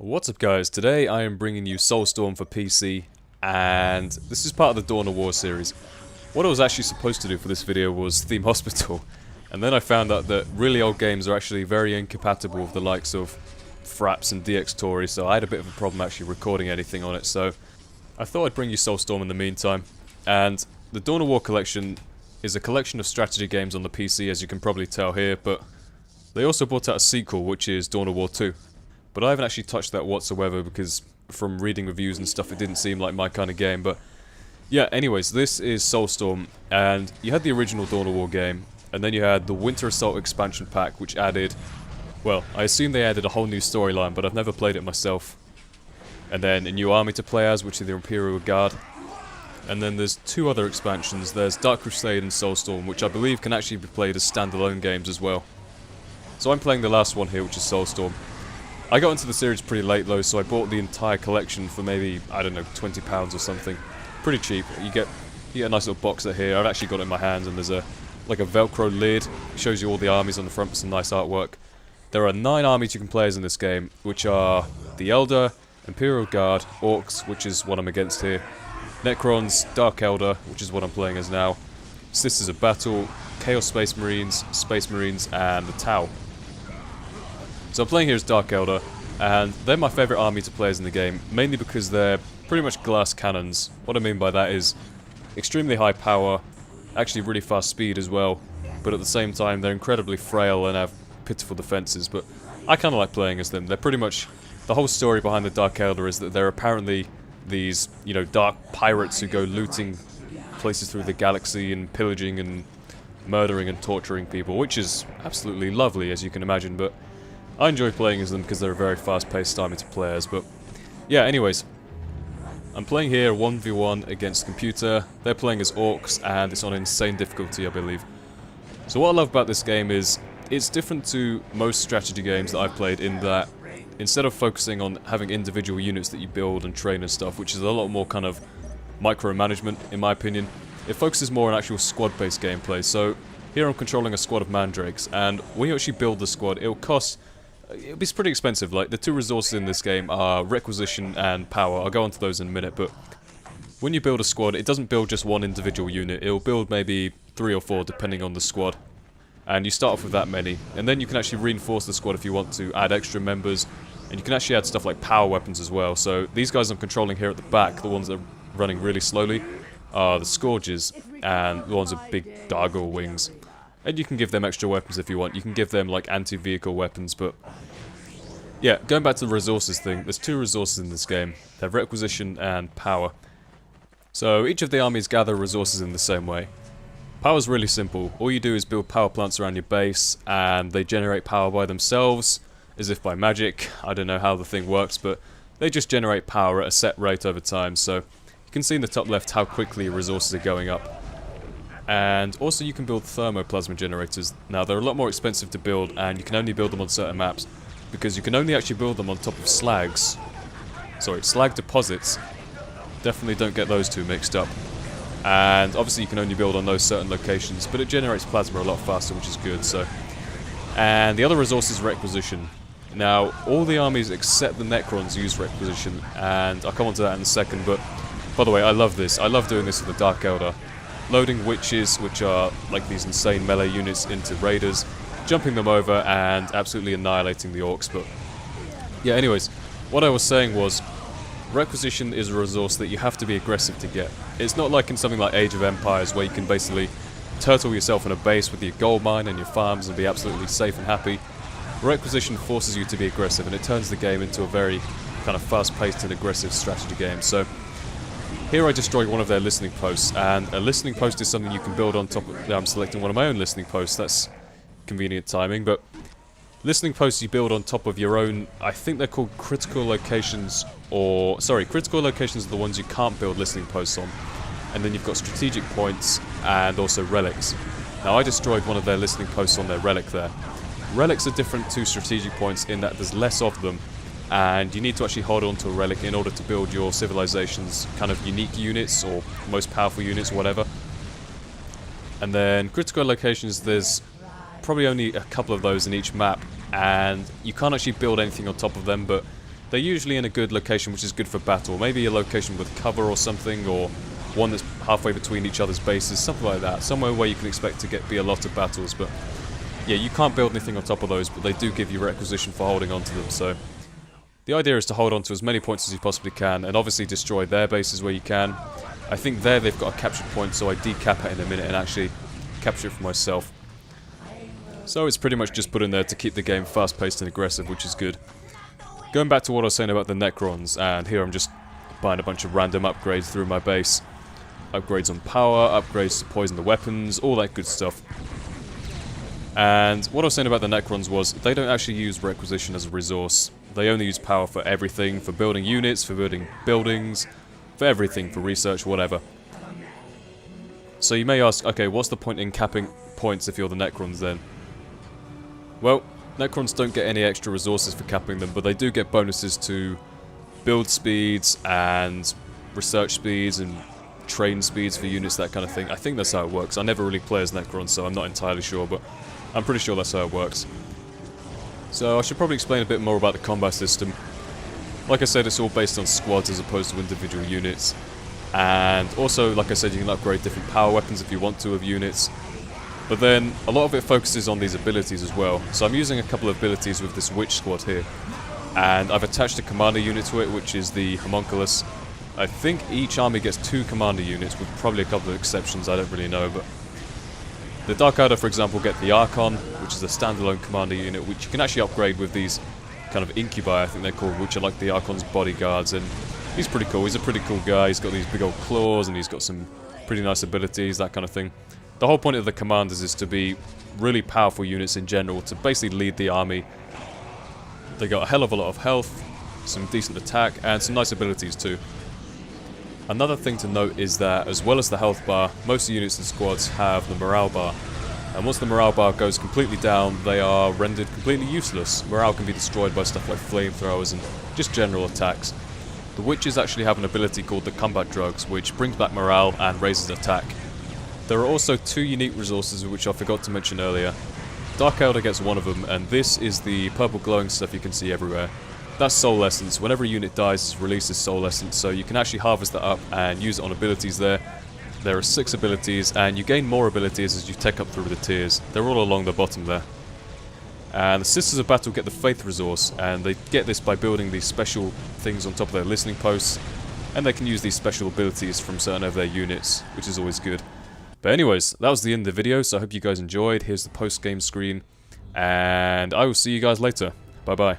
What's up guys, today I am bringing you Soulstorm for PC, and this is part of the Dawn of War series. What I was actually supposed to do for this video was Theme Hospital, and then I found out that really old games are actually very incompatible with the likes of Fraps and DX Tory, so I had a bit of a problem actually recording anything on it, so I thought I'd bring you Soulstorm in the meantime. And the Dawn of War collection is a collection of strategy games on the PC, as you can probably tell here, but they also brought out a sequel, which is Dawn of War 2. But I haven't actually touched that whatsoever because from reading reviews and stuff it didn't seem like my kind of game. But yeah, anyways, this is Soulstorm, and you had the original Dawn of War game, and then you had the Winter Assault expansion pack, which added, well, I assume they added a whole new storyline, but I've never played it myself. And then a new army to play as, which is the Imperial Guard. And then there's two other expansions. There's Dark Crusade and Soulstorm, which I believe can actually be played as standalone games as well. So I'm playing the last one here, which is Soulstorm. I got into the series pretty late though, so I bought the entire collection for maybe, I don't know, £20 or something. Pretty cheap. You get a nice little box set here. I've actually got it in my hands, and there's like a Velcro lid. It shows you all the armies on the front with some nice artwork. There are 9 armies you can play as in this game, which are the Eldar, Imperial Guard, Orcs, which is what I'm against here, Necrons, Dark Eldar, which is what I'm playing as now, Sisters of Battle, Chaos Space Marines, and the Tau. So I'm playing here as Dark Eldar, and they're my favourite army to play as in the game, mainly because they're pretty much glass cannons. What I mean by that is extremely high power, actually really fast speed as well, but at the same time they're incredibly frail and have pitiful defences, but I kind of like playing as them. They're pretty much, the whole story behind the Dark Eldar is that they're apparently these, you know, dark pirates who go looting places through the galaxy and pillaging and murdering and torturing people, which is absolutely lovely, as you can imagine, but I enjoy playing as them because they're a very fast-paced army to play as. But yeah, anyways, I'm playing here 1v1 against the computer. They're playing as Orcs, and it's on insane difficulty, I believe. So what I love about this game is it's different to most strategy games that I've played in that instead of focusing on having individual units that you build and train and stuff, which is a lot more kind of micromanagement in my opinion, it focuses more on actual squad-based gameplay. So here I'm controlling a squad of mandrakes, and when you actually build the squad, it'll be pretty expensive. Like, the two resources in this game are requisition and power. I'll go onto those in a minute, but when you build a squad, it doesn't build just one individual unit. It'll build maybe 3 or 4 depending on the squad. And you start off with that many. And then you can actually reinforce the squad if you want to, add extra members, and you can actually add stuff like power weapons as well. So these guys I'm controlling here at the back, the ones that are running really slowly, are the Scourges, and the ones with big gargoyle wings. And you can give them extra weapons if you want. You can give them like anti-vehicle weapons, but yeah, going back to the resources thing, there's 2 resources in this game. They have requisition and power. So each of the armies gather resources in the same way. Power's really simple. All you do is build power plants around your base, and they generate power by themselves, as if by magic. I don't know how the thing works, but they just generate power at a set rate over time. So you can see in the top left how quickly resources are going up. And also you can build Thermo plasma generators. Now they're a lot more expensive to build, and you can only build them on certain maps, because you can only actually build them on top of slag deposits. Definitely don't get those two mixed up. And obviously you can only build on those certain locations, but it generates plasma a lot faster, which is good. So, and the other resource is requisition. Now all the armies except the Necrons use requisition, and I'll come on to that in a second, but by the way, I love this. I love doing this with the Dark Eldar. Loading witches, which are like these insane melee units, into raiders, jumping them over and absolutely annihilating the orcs. But yeah, anyways, what I was saying was requisition is a resource that you have to be aggressive to get. It's not like in something like Age of Empires where you can basically turtle yourself in a base with your gold mine and your farms and be absolutely safe and happy. Requisition forces you to be aggressive, and it turns the game into a very kind of fast-paced and aggressive strategy game. So here I destroyed one of their listening posts, and a listening post is something you can build on top of. I'm selecting one of my own listening posts. That's convenient timing, but listening posts you build on top of your own. I think they're called critical locations, or sorry, critical locations are the ones you can't build listening posts on. And then you've got strategic points and also relics. Now I destroyed one of their listening posts on their relic there. Relics are different to strategic points in that there's less of them, and you need to actually hold on to a relic in order to build your civilization's kind of unique units or most powerful units or whatever. And then critical locations, there's probably only a couple of those in each map, and you can't actually build anything on top of them, but they're usually in a good location which is good for battle. Maybe a location with cover or something, or one that's halfway between each other's bases, something like that. Somewhere where you can expect to be a lot of battles, but yeah, you can't build anything on top of those, but they do give you requisition for holding onto them, so the idea is to hold on to as many points as you possibly can, and obviously destroy their bases where you can. I think there they've got a captured point, so I decap it in a minute and actually capture it for myself. So it's pretty much just put in there to keep the game fast-paced and aggressive, which is good. Going back to what I was saying about the Necrons, and here I'm just buying a bunch of random upgrades through my base. Upgrades on power, upgrades to poison the weapons, all that good stuff. And what I was saying about the Necrons was, they don't actually use requisition as a resource. They only use power for everything, for building units, for building buildings, for everything, for research, whatever. So you may ask, okay, what's the point in capping points if you're the Necrons then? Well, Necrons don't get any extra resources for capping them, but they do get bonuses to build speeds and research speeds and train speeds for units, that kind of thing. I think that's how it works. I never really play as Necrons, so I'm not entirely sure, but I'm pretty sure that's how it works. So I should probably explain a bit more about the combat system. Like I said, it's all based on squads as opposed to individual units. And also, like I said, you can upgrade different power weapons if you want to of units. But then, a lot of it focuses on these abilities as well. So I'm using a couple of abilities with this Witch squad here. And I've attached a commander unit to it, which is the Homunculus. I think each army gets 2 commander units, with probably a couple of exceptions, I don't really know, but the Dark Eldar, for example, get the Archon, which is a standalone commander unit, which you can actually upgrade with these kind of incubi, I think they're called, which are like the Archon's bodyguards, and he's pretty cool. He's a pretty cool guy. He's got these big old claws, and he's got some pretty nice abilities, that kind of thing. The whole point of the commanders is to be really powerful units in general, to basically lead the army. They got a hell of a lot of health, some decent attack, and some nice abilities too. Another thing to note is that, as well as the health bar, most units and squads have the morale bar. And once the morale bar goes completely down, they are rendered completely useless. Morale can be destroyed by stuff like flamethrowers and just general attacks. The Witches actually have an ability called the Combat Drugs, which brings back morale and raises attack. There are also 2 unique resources which I forgot to mention earlier. Dark Eldar gets one of them, and this is the purple glowing stuff you can see everywhere. That's Soul Essence. Whenever a unit dies, it releases Soul Essence, so you can actually harvest that up and use it on abilities there. There are 6 abilities, and you gain more abilities as you take up through the tiers. They're all along the bottom there. And the Sisters of Battle get the Faith resource, and they get this by building these special things on top of their listening posts, and they can use these special abilities from certain of their units, which is always good. But anyways, that was the end of the video, so I hope you guys enjoyed. Here's the post-game screen, and I will see you guys later. Bye-bye.